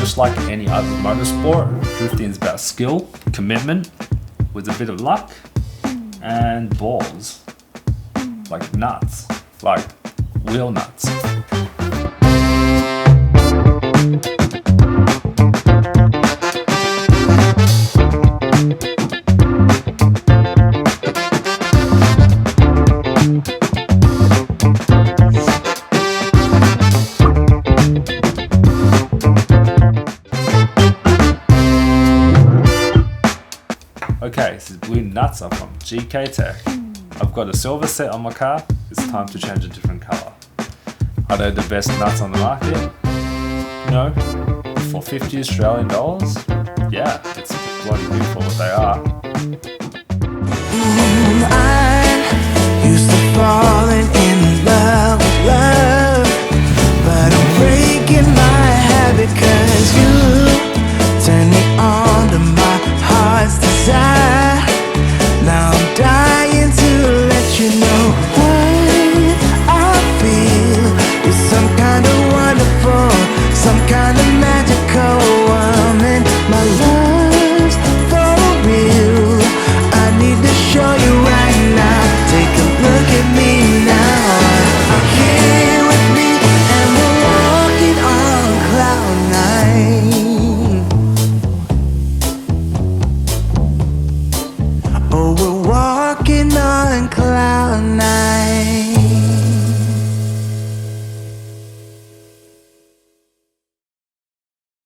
Just like any other motorsport, drifting is about skill, commitment, with a bit of luck, and balls. Like nuts, like wheel nuts. Okay, this is Wheelnuts. I'm from GkTech. I've got a silver set on my car. It's time to change a different colour. Are they the best nuts on the market? No. For 50 Australian dollars? Yeah, it's bloody good for what they are. I used to falling in love with love, but I'm breaking my habit 'cause you turn me on to my heart's desire. Now I'm dying to let you know what I feel is some kind of wonderful, some kind of magical woman. My love's for real. I need to show you right now. Take a look at me now. I'm here with me and we're walking on cloud nine. Oh, we're walking on cloud nine.